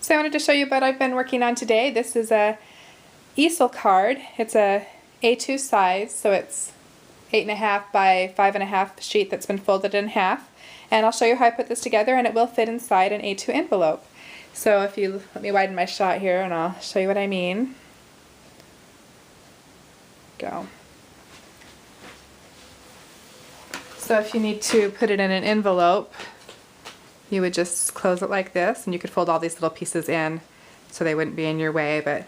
So I wanted to show you what I've been working on today. This is a Easel card. It's a A2 size, so it's 8.5 by 5.5 sheet that's been folded in half. And I'll show you how I put this together, and it will fit inside an A2 envelope. So if you let me widen my shot here and I'll show you what I mean. Go. So if you need to put it in an envelope, you would just close it like this, and you could fold all these little pieces in so they wouldn't be in your way. But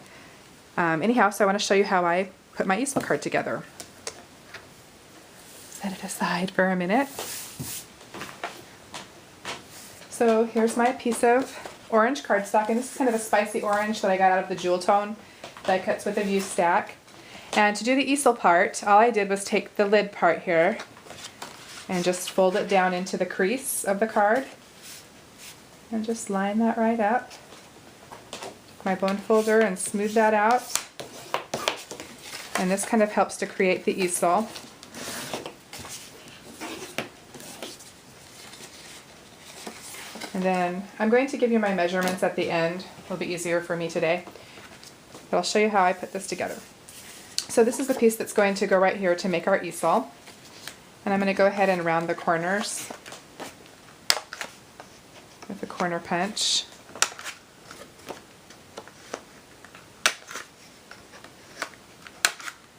anyhow, so I want to show you how I put my Easel card together. Set it aside for a minute. So here's my piece of orange cardstock, and this is kind of a spicy orange that I got out of the Jewel Tone die cuts with a view stack. And to do the Easel part, all I did was take the lid part here and just fold it down into the crease of the card. And just line that right up. My bone folder and smooth that out. And this kind of helps to create the easel. And then I'm going to give you my measurements at the end. It'll be easier for me today. But I'll show you how I put this together. So this is the piece that's going to go right here to make our easel. And I'm going to go ahead and round the corners with a corner punch.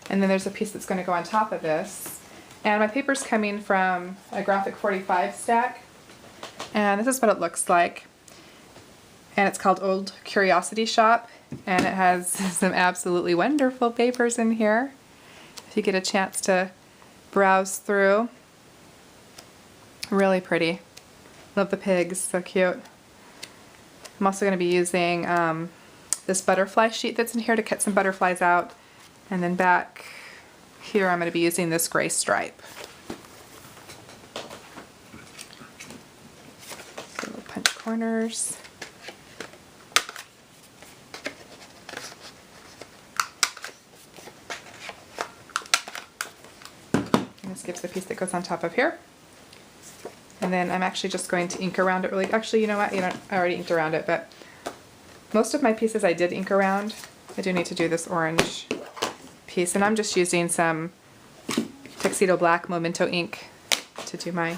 And then there's a piece that's going to go on top of this. And my paper's coming from a Graphic 45 stack. And this is what it looks like. And it's called Old Curiosity Shop. And it has some absolutely wonderful papers in here, if you get a chance to browse through. Really pretty. Love the pigs, so cute. I'm also going to be using this butterfly sheet that's in here to cut some butterflies out. And then back here I'm going to be using this gray stripe. So we'll punch corners. And this gives the piece that goes on top of here. And then I'm actually just going to ink around it really. Actually, you know what? I already inked around it, but most of my pieces I did ink around. I do need to do this orange piece, and I'm just using some Tuxedo Black Memento ink to do my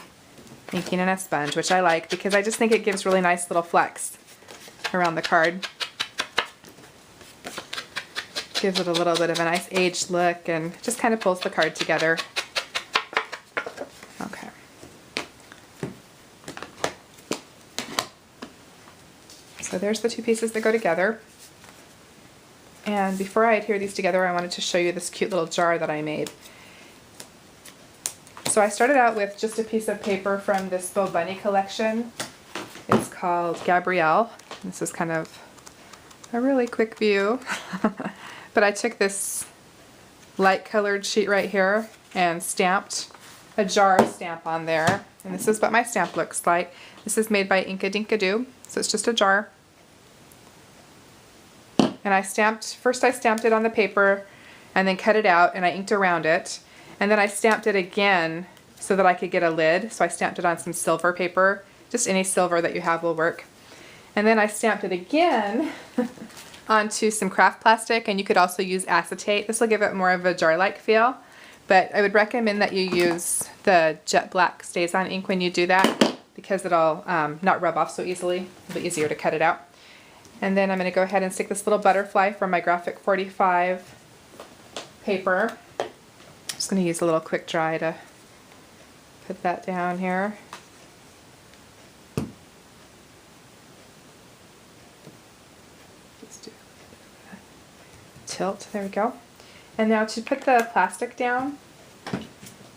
inking in a sponge, which I like because I just think it gives really nice little flecks around the card. Gives it a little bit of a nice aged look and just kind of pulls the card together. Okay. So there's the two pieces that go together. And before I adhere these together, I wanted to show you this cute little jar that I made. So I started out with just a piece of paper from this Bo Bunny collection. It's called Gabrielle. This is kind of a really quick view. But I took this light colored sheet right here and stamped a jar stamp on there. And this is what my stamp looks like. This is made by Inka Dinka Doo. So it's just a jar. And first I stamped it on the paper and then cut it out and I inked around it. And then I stamped it again so that I could get a lid. So I stamped it on some silver paper. Just any silver that you have will work. And then I stamped it again onto some craft plastic, and you could also use acetate. This will give it more of a jar-like feel. But I would recommend that you use the jet black StazOn ink when you do that, because it'll not rub off so easily. It'll be easier to cut it out. And then I'm going to go ahead and stick this little butterfly from my Graphic 45 paper. I'm just going to use a little quick dry to put that down here. Just do a tilt. There we go. And now to put the plastic down,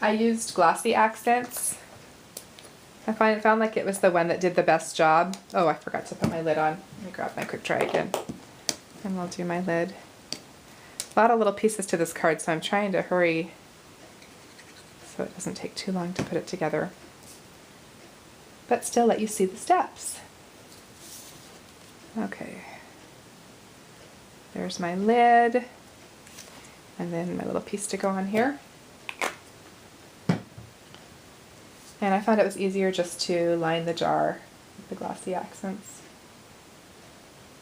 I used glossy accents. I found like it was the one that did the best job. Oh, I forgot to put my lid on. Let me grab my quick dry again. And we'll do my lid. A lot of little pieces to this card, so I'm trying to hurry so it doesn't take too long to put it together. But still let you see the steps. Okay. There's my lid. And then my little piece to go on here. And I found it was easier just to line the jar with the glossy accents.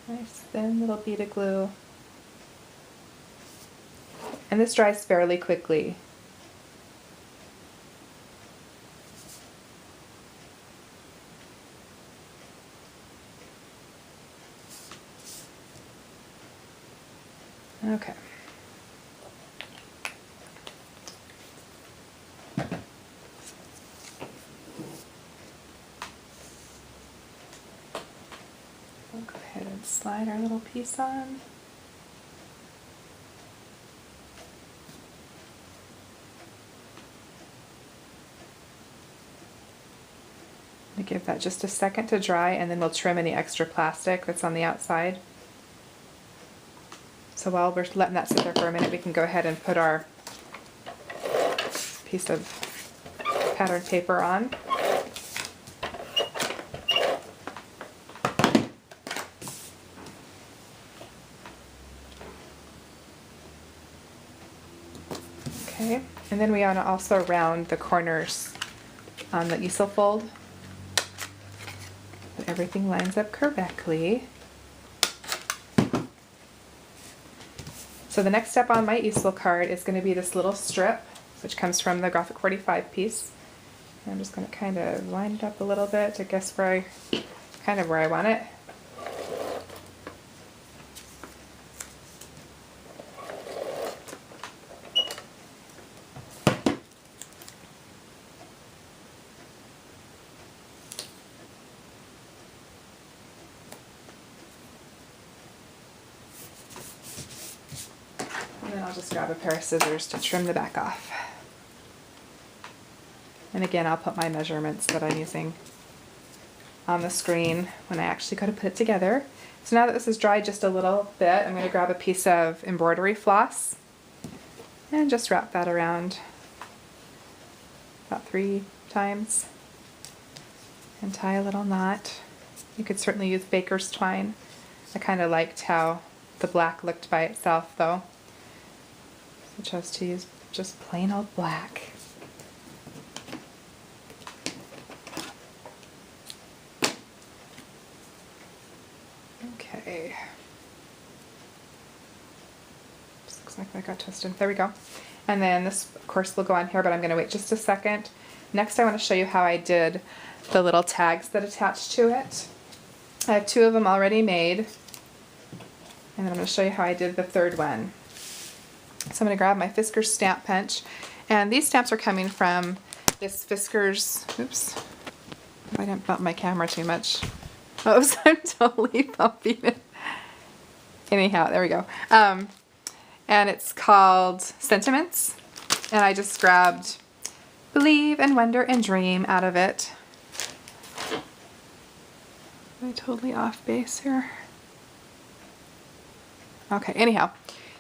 Nice thin little bead of glue. And this dries fairly quickly. Okay. We'll go ahead and slide our little piece on. I'm going to give that just a second to dry, and then we'll trim any extra plastic that's on the outside. So while we're letting that sit there for a minute, we can go ahead and put our piece of patterned paper on. Okay, and then we want to also round the corners on the easel fold. But everything lines up correctly. So the next step on my easel card is going to be this little strip, which comes from the Graphic 45 piece. And I'm just going to kind of line it up a little bit to guess where I want it. And then I'll just grab a pair of scissors to trim the back off. And again, I'll put my measurements that I'm using on the screen when I actually go to put it together. So now that this is dried just a little bit, I'm going to grab a piece of embroidery floss and just wrap that around about 3 times and tie a little knot. You could certainly use baker's twine. I kind of liked how the black looked by itself though. So I chose to use just plain old black. Okay. This looks like that got twisted. There we go. And then this, of course, will go on here, but I'm going to wait just a second. Next, I want to show you how I did the little tags that attach to it. I have 2 of them already made. And then I'm going to show you how I did the 3rd one. So I'm going to grab my Fiskars stamp punch. And these stamps are coming from this Fiskars, oops, I didn't bump my camera too much. Oops, I'm totally bumping it. Anyhow, there we go. And it's called Sentiments. And I just grabbed Believe and Wonder and Dream out of it. Am I totally off base here? Okay, anyhow.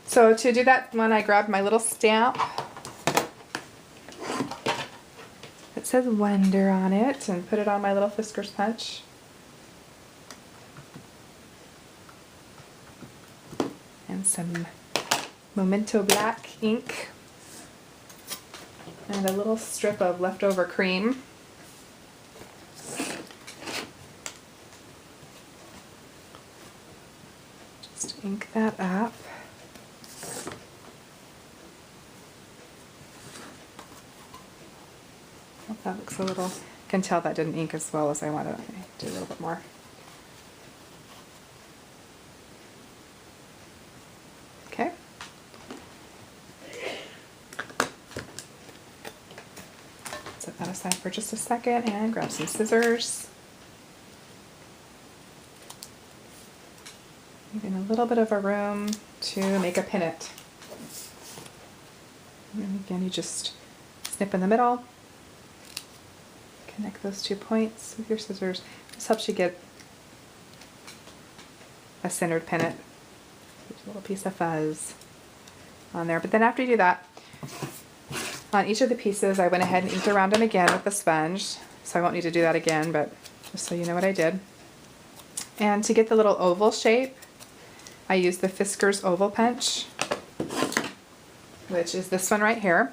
So to do that one, I grabbed my little stamp that says Wonder on it and put it on my little Fiskars punch. And some Memento Black ink and a little strip of leftover cream. Just ink that up. Oh, that looks a little, I can tell that didn't ink as well as I wanted. Okay, do a little bit more. Okay. Set that aside for just a second and grab some scissors. Leaving a little bit of a room to make a pennant. And again, you just snip in the middle. Connect those 2 points with your scissors. This helps you get a centered pennant. There's a little piece of fuzz on there. But then after you do that, on each of the pieces, I went ahead and inked around them again with the sponge. So I won't need to do that again, but just so you know what I did. And to get the little oval shape, I used the Fiskars oval punch, which is this one right here.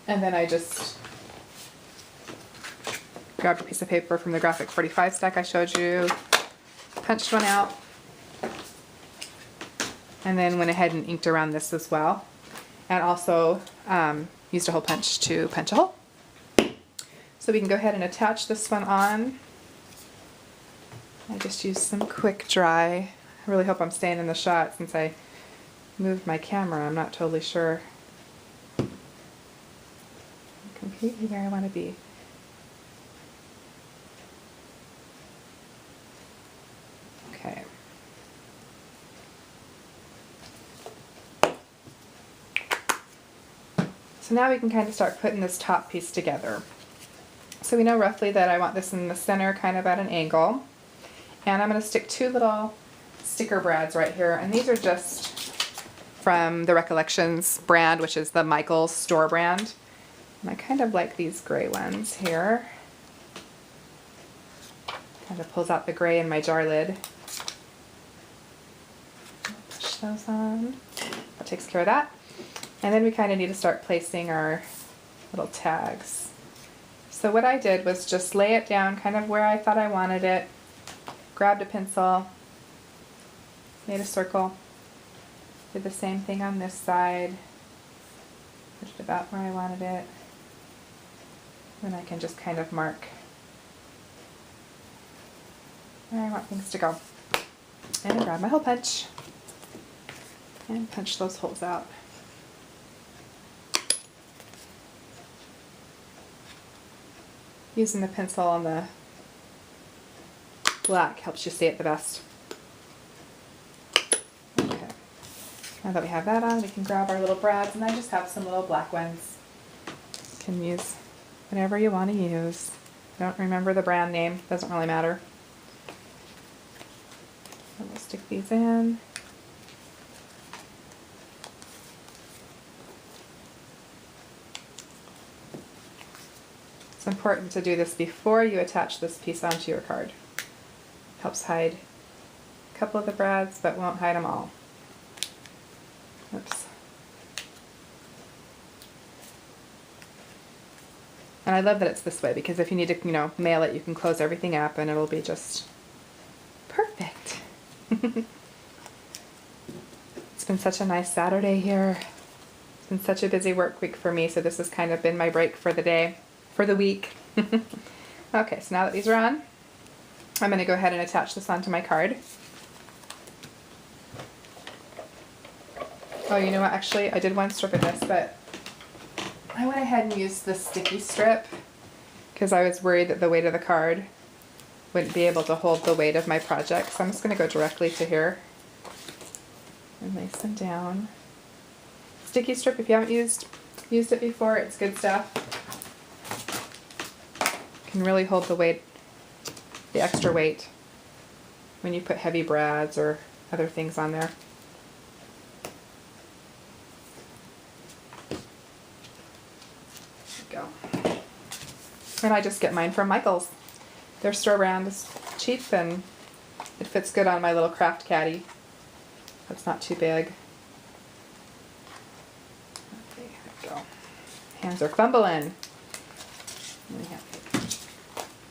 And then I just grabbed a piece of paper from the Graphic 45 stack I showed you, punched one out, and then went ahead and inked around this as well. And also used a hole punch to punch a hole. So we can go ahead and attach this one on. I just used some quick dry. I really hope I'm staying in the shot since I moved my camera. I'm not totally sure completely where I want to be. Okay. So now we can kind of start putting this top piece together. So we know roughly that I want this in the center, kind of at an angle. And I'm going to stick 2 little sticker brads right here. And these are just from the Recollections brand, which is the Michaels store brand. And I kind of like these gray ones here. Kind of pulls out the gray in my jar lid. Push those on. That takes care of that. And then we kind of need to start placing our little tags. So what I did was just lay it down kind of where I thought I wanted it, grabbed a pencil, made a circle, did the same thing on this side, pushed about where I wanted it, then I can just kind of mark where I want things to go. And I grab my hole punch and punch those holes out. Using the pencil on the black helps you see it the best. Okay. Now that we have that on, we can grab our little brads, and I just have some little black ones. You can use whatever you want to use. I don't remember the brand name, doesn't really matter. So we'll stick these in. It's important to do this before you attach this piece onto your card. Helps hide a couple of the brads, but won't hide them all. Oops. And I love that it's this way, because if you need to, mail it, you can close everything up and it'll be just perfect. It's been such a nice Saturday here. It's been such a busy work week for me, so this has kind of been my break for the day. For the week. Okay, so now that these are on, I'm going to go ahead and attach this onto my card. Oh, you know what? Actually, I did one strip of this, but I went ahead and used the sticky strip because I was worried that the weight of the card wouldn't be able to hold the weight of my project. So I'm just going to go directly to here and lace them down. Sticky strip, if you haven't used it before, it's good stuff. Can really hold the weight, the extra weight, when you put heavy brads or other things on there. There we go. And I just get mine from Michaels. Their store brand is cheap and it fits good on my little craft caddy. That's not too big. Okay, there we go. Hands are fumbling.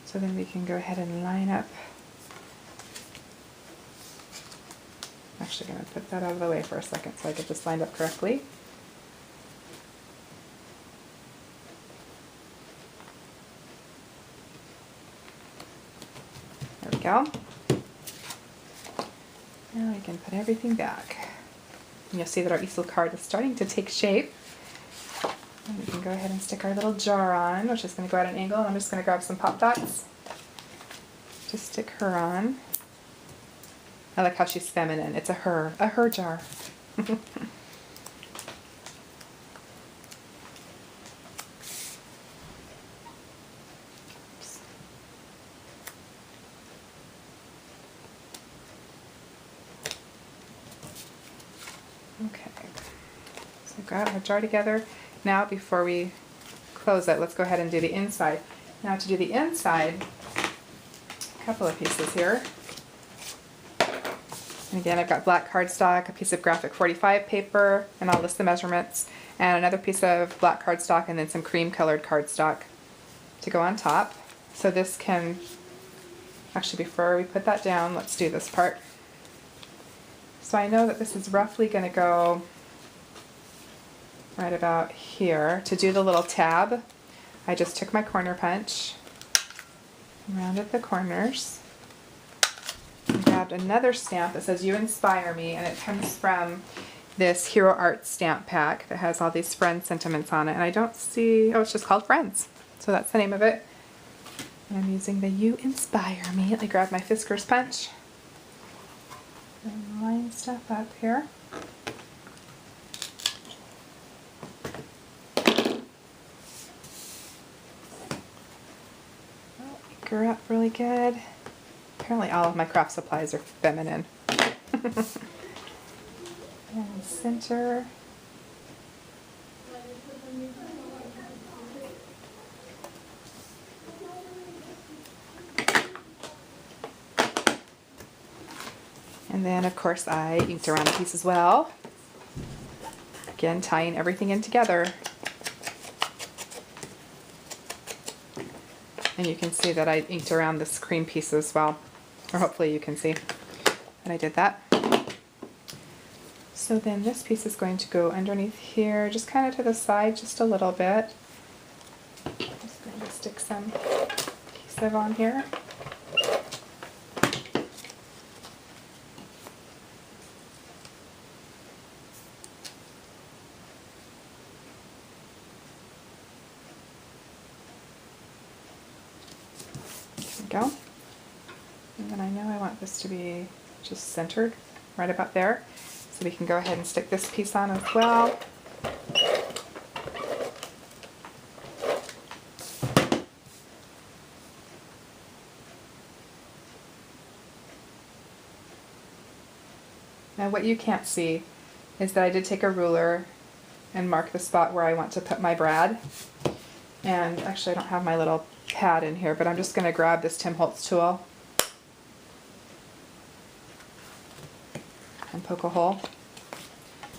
So then we can go ahead and line up. I'm actually going to put that out of the way for a second so I get this lined up correctly. There we go. Now we can put everything back. And you'll see that our easel card is starting to take shape. And we can go ahead and stick our little jar on, which is going to go at an angle. And I'm just going to grab some pop dots to stick her on. I like how she's feminine. It's a her jar. Okay, so grab our jar together. Now before we close it, let's go ahead and do the inside. Now to do the inside, a couple of pieces here. And again, I've got black cardstock, a piece of graphic 45 paper, and I'll list the measurements, and another piece of black cardstock, and then some cream colored cardstock to go on top. So this can, actually before we put that down, let's do this part. So I know that this is roughly going to go right about here. To do the little tab, I just took my corner punch, rounded the corners, and grabbed another stamp that says "You Inspire Me," and it comes from this Hero Art stamp pack that has all these friend sentiments on it. And I don't see, oh, it's just called Friends. So that's the name of it. And I'm using the "You Inspire Me." Let me grab my Fisker's punch and line stuff up here. Anchor up really good. Apparently all of my craft supplies are feminine. And center. And then of course I inked around a piece as well. Again, tying everything in together. And you can see that I inked around this cream piece as well. Or hopefully you can see that I did that. So then this piece is going to go underneath here, just kind of to the side, just a little bit. Just going to stick some adhesive on here. There we go. And then I know I want this to be just centered right about there. So we can go ahead and stick this piece on as well. Now what you can't see is that I did take a ruler and mark the spot where I want to put my brad. And actually I don't have my little pad in here, but I'm just going to grab this Tim Holtz tool and poke a hole.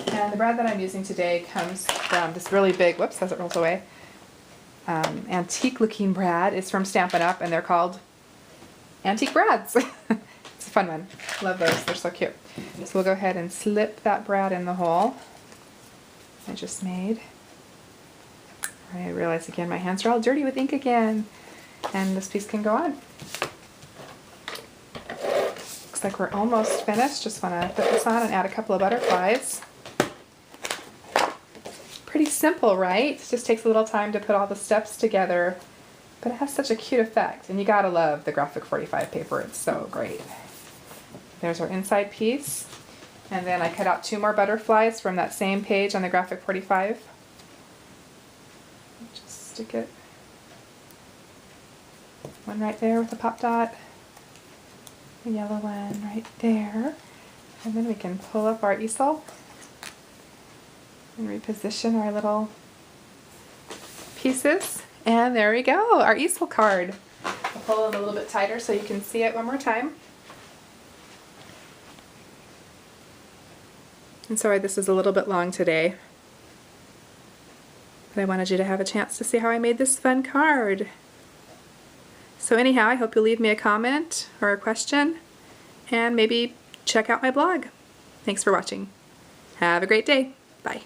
And the brad that I'm using today comes from this really big, whoops, as it rolls away, antique looking brad. It's from Stampin' Up! And they're called Antique Brads. It's a fun one. Love those, they're so cute. So we'll go ahead and slip that brad in the hole I just made. I realize again my hands are all dirty with ink again. And this piece can go on. Looks like we're almost finished. Just want to put this on and add a couple of butterflies. Pretty simple, right? It just takes a little time to put all the steps together, but it has such a cute effect. And you gotta love the Graphic 45 paper. It's so great. There's our inside piece. And then I cut out 2 more butterflies from that same page on the Graphic 45. Just stick it. One right there with a pop dot. The yellow one right there. And then we can pull up our easel and reposition our little pieces. And there we go, our easel card. I'll pull it a little bit tighter so you can see it one more time. And sorry this is a little bit long today, but I wanted you to have a chance to see how I made this fun card. So anyhow, I hope you'll leave me a comment or a question, and maybe check out my blog. Thanks for watching. Have a great day. Bye.